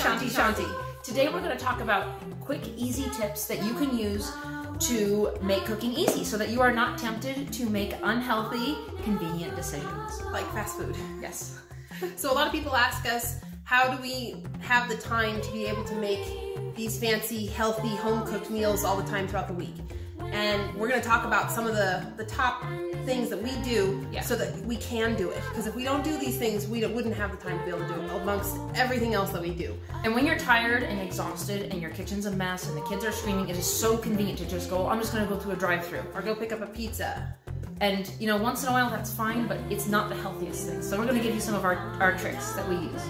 Shanti. Today we're going to talk about quick, easy tips that you can use to make cooking easy so that you are not tempted to make unhealthy, convenient decisions. Like fast food. Yes. So a lot of people ask us, how do we have the time to be able to make these fancy, healthy, home-cooked meals all the time throughout the week? And we're going to talk about some of the top things that we do so that we can do it. Because if we don't do these things, we wouldn't have the time to be able to do it amongst everything else that we do. And when you're tired and exhausted and your kitchen's a mess and the kids are screaming, it is so convenient to just go, I'm just going to go to a drive-thru. Or go pick up a pizza. And, you know, once in a while that's fine, but it's not the healthiest thing. So we're going to give you some of our tricks that we use.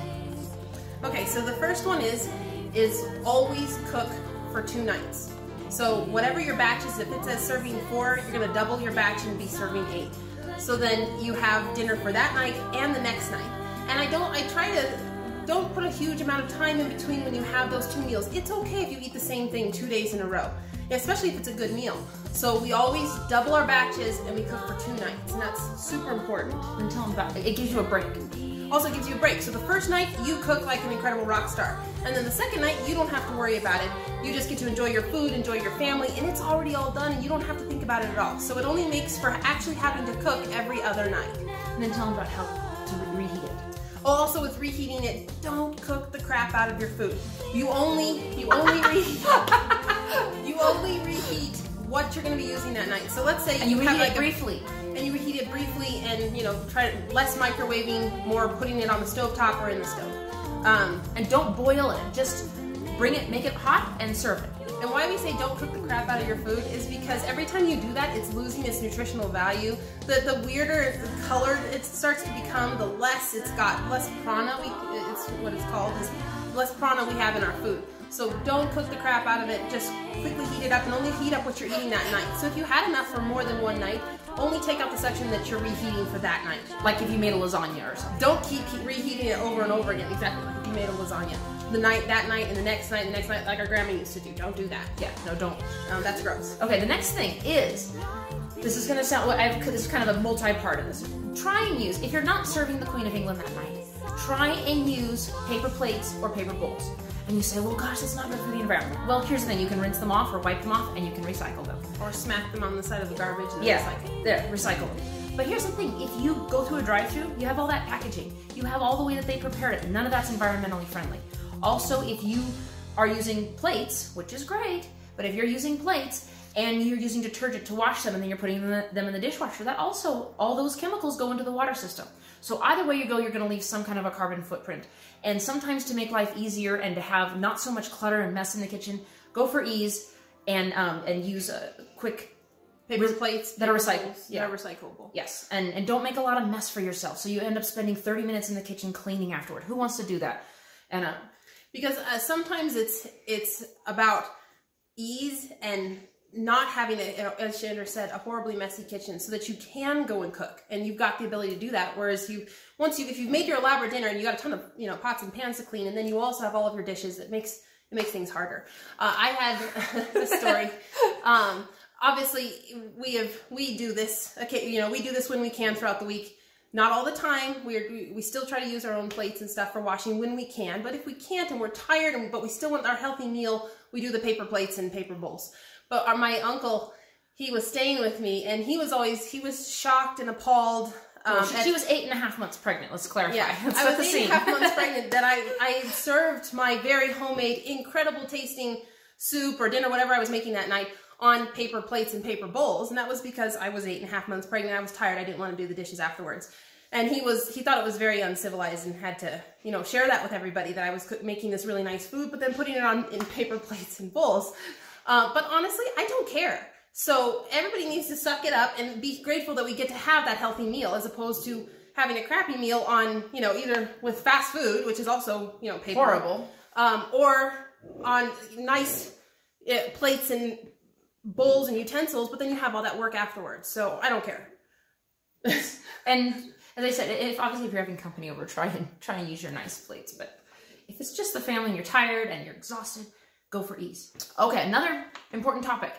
Okay, so the first one is always cook for 2 nights. So whatever your batch is, if it says serving 4, you're going to double your batch and be serving 8. So then you have dinner for that night and the next night. And I try to don't put a huge amount of time in between when you have those 2 meals. It's okay if you eat the same thing 2 days in a row, especially if it's a good meal. So we always double our batches and we cook for 2 nights, and that's super important. And tell them about it. It gives you a break. Also gives you a break. So the first night, you cook like an incredible rock star. And then the second night, you don't have to worry about it. You just get to enjoy your food, enjoy your family, and it's already all done, and you don't have to think about it at all. So it only makes for actually having to cook every other night. And then tell them about how to reheat it. Oh, also with reheating it, don't cook the crap out of your food. You only reheat what you're going to be using that night. So let's say you have reheat it briefly. And you reheat it briefly, and you know, try less microwaving, more putting it on the stovetop or in the stove. And don't boil it. Just bring it, make it hot, and serve it. And why we say don't cook the crap out of your food is because every time you do that, it's losing its nutritional value. The weirder the colored it starts to become, the less it's got, less prana, it's what it's called, is less prana we have in our food. So don't cook the crap out of it, just quickly heat it up and only heat up what you're eating that night. So if you had enough for more than one night, only take out the section that you're reheating for that night. Like if you made a lasagna or something. Don't keep reheating it over and over again, exactly like if you made a lasagna. That night, and the next night, like our grandma used to do. Don't do that. Yeah, no, don't. That's gross. Okay, the next thing is, this is gonna sound, this is kind of a multi-part of this. Try and use, if you're not serving the Queen of England that night, try and use paper plates or paper bowls. And you say, well, gosh, it's not good for the environment. Well, here's the thing. You can rinse them off or wipe them off, and you can recycle them. Or smack them on the side of the garbage and recycle. There, recycle them. But here's the thing. If you go through a drive-thru, you have all that packaging. You have all the way that they prepared it. None of that's environmentally friendly. Also, if you are using plates, which is great, but if you're using plates and you're using detergent to wash them and then you're putting them in the dishwasher, that also, all those chemicals go into the water system. So either way you go, you're going to leave some kind of a carbon footprint. And sometimes to make life easier and to have not so much clutter and mess in the kitchen, go for ease and use quick paper plates that are recyclable. That are recyclable. Yes, and don't make a lot of mess for yourself. So you end up spending 30 minutes in the kitchen cleaning afterward. Who wants to do that? And because sometimes it's about ease and not having, as Chandra said, a horribly messy kitchen, so that you can go and cook, and you've got the ability to do that. Whereas if you've made your elaborate dinner and you got a ton of pots and pans to clean, and then you also have all of your dishes, it makes things harder. I had this story. Obviously, we do this. Okay, we do this when we can throughout the week. Not all the time. We still try to use our own plates and stuff for washing when we can. But if we can't and we're tired, but we still want our healthy meal, we do the paper plates and paper bowls. But my uncle, he was staying with me, and he was shocked and appalled. She was 8.5 months pregnant. Let's clarify. Yeah, I was 8.5 months pregnant that I served my very homemade, incredible tasting soup or dinner, whatever I was making that night, on paper plates and paper bowls. And that was because I was 8.5 months pregnant. I was tired. I didn't want to do the dishes afterwards. And he thought it was very uncivilized and had to, share that with everybody, that I was making this really nice food, but then putting it on in paper plates and bowls. But honestly, I don't care. So everybody needs to suck it up and be grateful that we get to have that healthy meal, as opposed to having a crappy meal on, either with fast food, which is also, paper. Horrible. Or on nice plates and bowls and utensils, but then you have all that work afterwards. So I don't care. And as I said, obviously if you're having company over, try and use your nice plates. But if it's just the family and you're tired and you're exhausted, go for ease. Okay, another important topic.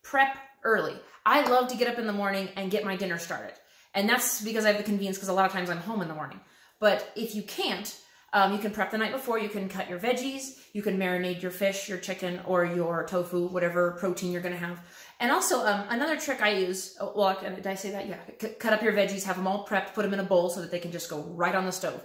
Prep early. I love to get up in the morning and get my dinner started. And that's because I have the convenience, because a lot of times I'm home in the morning. But if you can't, You can prep the night before. You can cut your veggies. You can marinate your fish, your chicken, or your tofu, whatever protein you're going to have. And also, another trick I use, well, did I say that? Yeah. Cut up your veggies, have them all prepped, put them in a bowl so that they can just go right on the stove.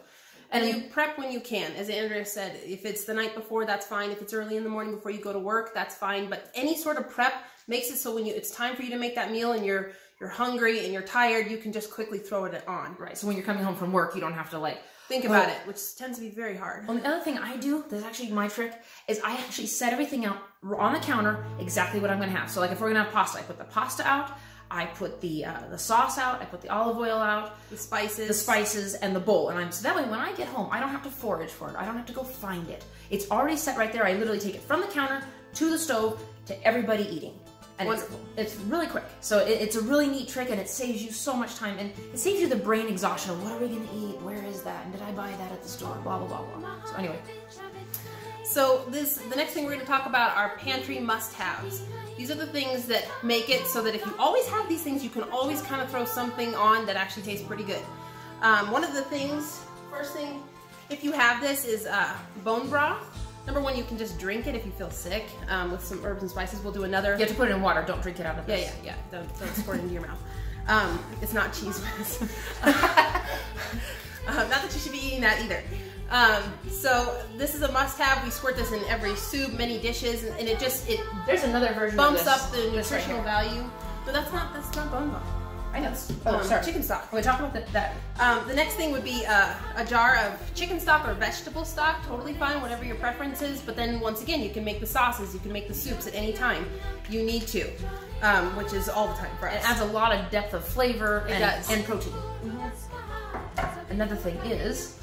And you prep when you can. As Andrea said, if it's the night before, that's fine. If it's early in the morning before you go to work, that's fine. But any sort of prep makes it so when it's time for you to make that meal and you're hungry and you're tired, you can just quickly throw it on. Right. So when you're coming home from work, you don't have to think about it, which tends to be very hard. Well, the other thing I do, that's actually my trick, is I actually set everything out on the counter, exactly what I'm going to have. So like if we're going to have pasta, I put the pasta out, I put the sauce out, I put the olive oil out, the spices, and the bowl. And so that way when I get home, I don't have to forage for it. I don't have to go find it. It's already set right there. I literally take it from the counter to the stove to everybody eating. And it's really quick. So it's a really neat trick, and it saves you so much time, and it saves you the brain exhaustion of what are we going to eat? Where is that? And did I buy that at the store? Blah, blah, blah, blah. So anyway. So the next thing we're going to talk about are pantry must-haves. These are the things that make it so that if you always have these things, you can always kind of throw something on that actually tastes pretty good. One of the things, first thing, if you have this, is bone broth. Number one, you can just drink it if you feel sick with some herbs and spices. We'll do another. You have to put it in water. Don't drink it out of this. Yeah. Don't squirt it into your mouth. It's not cheese whiz. Not that you should be eating that either. So this is a must-have. We squirt this in every soup, many dishes, and it there's another version bumps of this. up the nutritional value. But that's not bone broth. I know. Sorry. Chicken stock. We're talking about that. The next thing would be a jar of chicken stock or vegetable stock. Totally fine, whatever your preference is. But then once again, you can make the sauces, you can make the soups at any time you need to, which is all the time for us. It adds a lot of depth of flavor and protein. Mm-hmm. Another thing is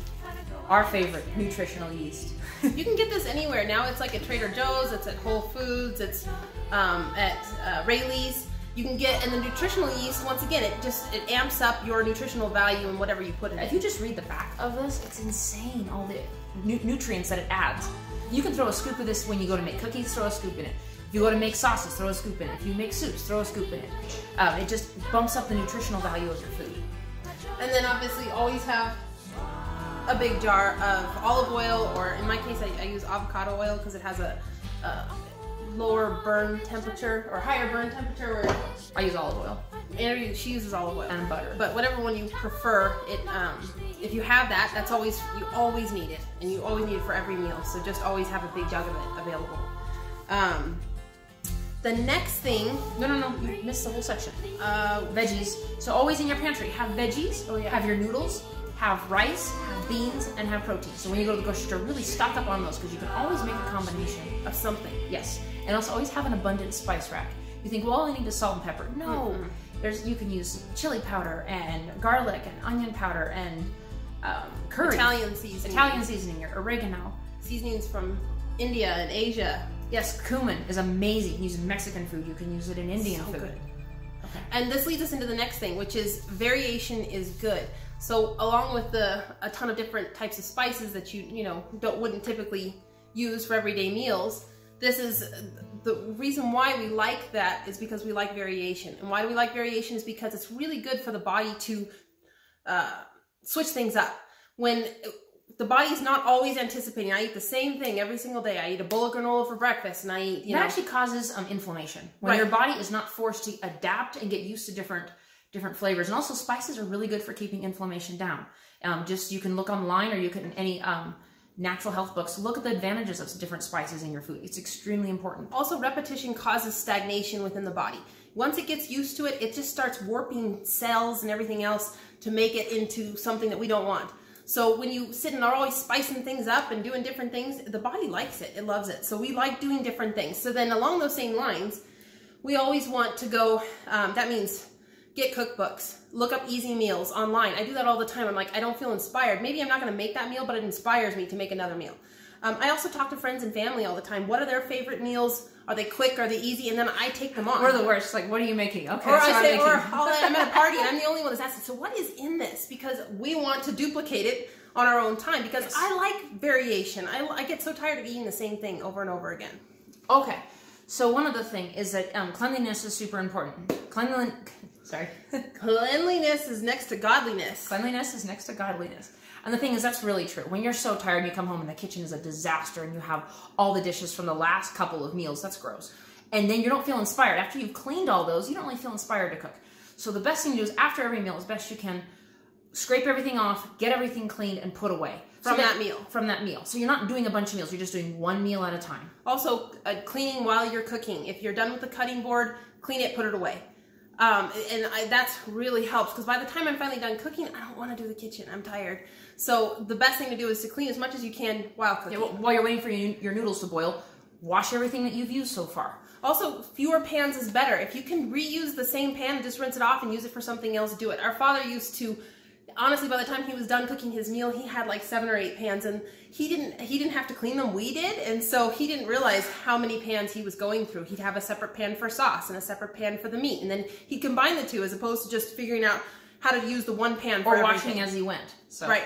our favorite, nutritional yeast. You can get this anywhere. Now it's like at Trader Joe's, it's at Whole Foods, it's at Rayleigh's. You can get, and the nutritional yeast, once again, it amps up your nutritional value in whatever you put in it. If you just read the back of this, it's insane, all the nutrients that it adds. You can throw a scoop of this when you go to make cookies, throw a scoop in it. If you go to make sauces, throw a scoop in it. If you make soups, throw a scoop in it. It just bumps up the nutritional value of your food. And then obviously always have a big jar of olive oil, or in my case I use avocado oil because it has a lower burn temperature or higher burn temperature. Where I use olive oil. She uses olive oil and butter. But whatever one you prefer, if you have that, you always need it, and you always need it for every meal. So just always have a big jug of it available. The next thing, no, you missed the whole section. Veggies. So always in your pantry, have veggies. Oh, yeah. Have your noodles. Have rice, have beans, and have protein. So when you go to the grocery store, really stock up on those because you can always make a combination of something. Yes. And also always have an abundant spice rack. You think, well, all I need is salt and pepper. No. You can use chili powder and garlic and onion powder and curry. Italian seasoning, or oregano. Seasonings from India and Asia. Yes, cumin is amazing. You can use it in Mexican food. You can use it in Indian food. Good. Okay. And this leads us into the next thing, which is variation is good. So along with a ton of different types of spices that you wouldn't typically use for everyday meals, this is the reason why we like that is because we like variation. And why do we like variation is because it's really good for the body to switch things up. When the body is not always anticipating, I eat the same thing every single day. I eat a bowl of granola for breakfast, and I eat, That actually causes inflammation. When your body is not forced to adapt and get used to different flavors. And also spices are really good for keeping inflammation down. You can look online, or you can, any natural health books, look at the advantages of different spices in your food. It's extremely important. Also, repetition causes stagnation within the body. Once it gets used to it, it just starts warping cells and everything else to make it into something that we don't want. So when you sit and are always spicing things up and doing different things, the body likes it. It loves it. So we like doing different things. So then along those same lines, we always want to go, that means get cookbooks, look up easy meals online. I do that all the time. I'm like, I don't feel inspired. Maybe I'm not going to make that meal, but it inspires me to make another meal. I also talk to friends and family all the time. What are their favorite meals? Are they quick? Are they easy? And then I take them on. We're the worst. Like, what are you making? Okay, or I say, I'm at a party and I'm the only one that's asking, so what is in this? Because we want to duplicate it on our own time. Because I like variation. I get so tired of eating the same thing over and over again. Okay. So one other thing is that cleanliness is super important. Cleanliness is next to godliness. Cleanliness is next to godliness. And the thing is, that's really true. When you're so tired and you come home and the kitchen is a disaster and you have all the dishes from the last couple of meals, that's gross. And then you don't feel inspired. After you've cleaned all those, you don't really feel inspired to cook. So the best thing to do is after every meal, as best you can, scrape everything off, get everything cleaned, and put away. From that meal. From that meal. So you're not doing a bunch of meals. You're just doing one meal at a time. Also, cleaning while you're cooking. If you're done with the cutting board, clean it, put it away. That's really helps, because by the time I'm finally done cooking, I don't want to do the kitchen. I'm tired. So the best thing to do is to clean as much as you can while cooking. Yeah, while you're waiting for your noodles to boil, wash everything that you've used so far. Also, fewer pans is better. If you can reuse the same pan and just rinse it off and use it for something else, do it. Our father used to, honestly, by the time he was done cooking his meal, he had like 7 or 8 pans, and he didn't have to clean them. We did, and so he didn't realize how many pans he was going through. He'd have a separate pan for sauce and a separate pan for the meat, and then he'd combine the two as opposed to just figuring out how to use the one pan for everything. Or washing as he went. So. Right.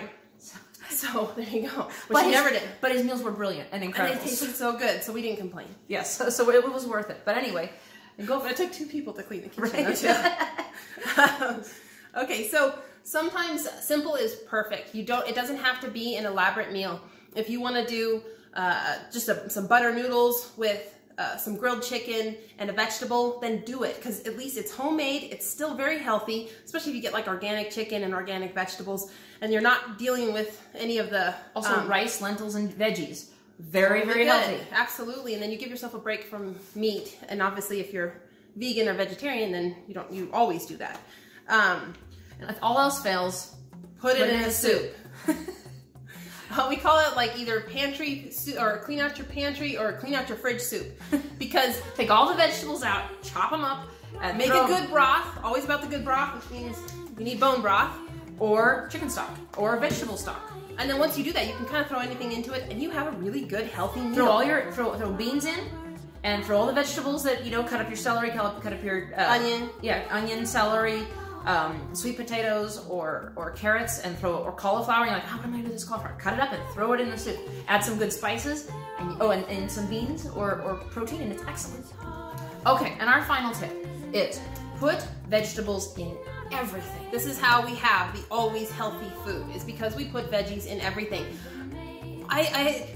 So there you go. Which he never did. But his meals were brilliant and incredible. And they tasted so good, so we didn't complain. Yes, so it was worth it. But anyway, it took 2 people to clean the kitchen. Right. Okay, so sometimes simple is perfect. It doesn't have to be an elaborate meal. If you want to do just some butter noodles with some grilled chicken and a vegetable, then do it, because at least it's homemade. It's still very healthy, especially if you get like organic chicken and organic vegetables, and you're not dealing with any of the rice, lentils, and veggies. Very, very healthy. Absolutely. And then you give yourself a break from meat. And obviously, if you're vegan or vegetarian, then you always do that. And if all else fails, put it in a soup. We call it like either pantry soup, or clean out your pantry, or clean out your fridge soup, because take all the vegetables out, chop them up, and make a good broth. Always about the good broth, which means you need bone broth or chicken stock or vegetable stock. And then once you do that, you can kind of throw anything into it, and you have a really good healthy meal. Throw beans in, and throw all the vegetables that cut up your celery, cut up your onion. Yeah, onion, celery. Sweet potatoes or carrots, and or cauliflower. You're like, how am I gonna do this cauliflower? Cut it up and throw it in the soup. Add some good spices and some beans or protein, and it's excellent. Okay, and our final tip is put vegetables in everything. This is how we have the always healthy food, is because we put veggies in everything.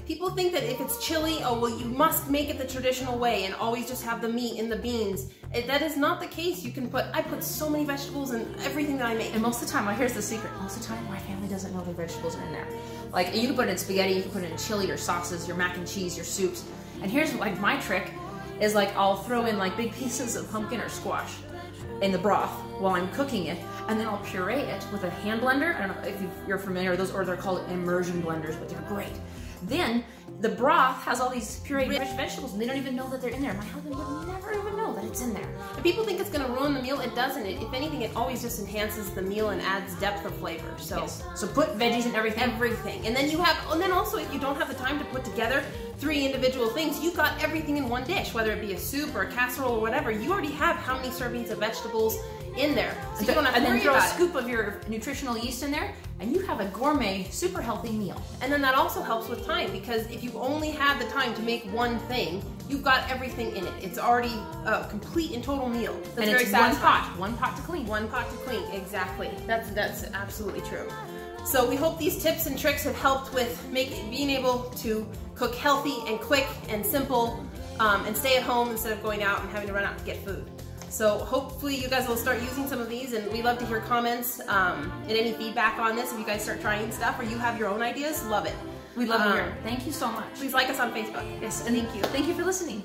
People think that if it's chili, you must make it the traditional way and always just have the meat and the beans. That is not the case. I put so many vegetables in everything that I make. And most of the time, here's the secret. Most of the time, my family doesn't know the vegetables are in there. Like, you can put it in spaghetti, you can put it in chili, your sauces, your mac and cheese, your soups. And here's like my trick is like I'll throw in like big pieces of pumpkin or squash in the broth while I'm cooking it, and then I'll puree it with a hand blender. I don't know if you're familiar with those, or they're called immersion blenders, but they're great. Then the broth has all these pureed vegetables, and they don't even know that they're in there. My husband would never even know that it's in there. And people think it's going to ruin the meal. It doesn't. If anything, it always just enhances the meal and adds depth of flavor. So, yes. So put veggies in everything. Everything. And then also, if you don't have the time to put together 3 individual things, you've got everything in one dish, whether it be a soup or a casserole or whatever. You already have how many servings of vegetables in there, so you don't have to worry about it. And then throw a scoop of your nutritional yeast in there, and you have a gourmet, super healthy meal. And then that also helps with time, because if you only had the time to make one thing, you've got everything in it. It's already a complete and total meal. That's and very it's satisfying. one pot to clean. One pot to clean, exactly. That's absolutely true. So we hope these tips and tricks have helped with being able to cook healthy and quick and simple, and stay at home instead of going out and having to run out to get food. So hopefully you guys will start using some of these, and we love to hear comments and any feedback on this. If you guys start trying stuff or you have your own ideas, love it. We'd love to hear. Thank you so much. Please like us on Facebook. Yes, and thank you. Thank you for listening.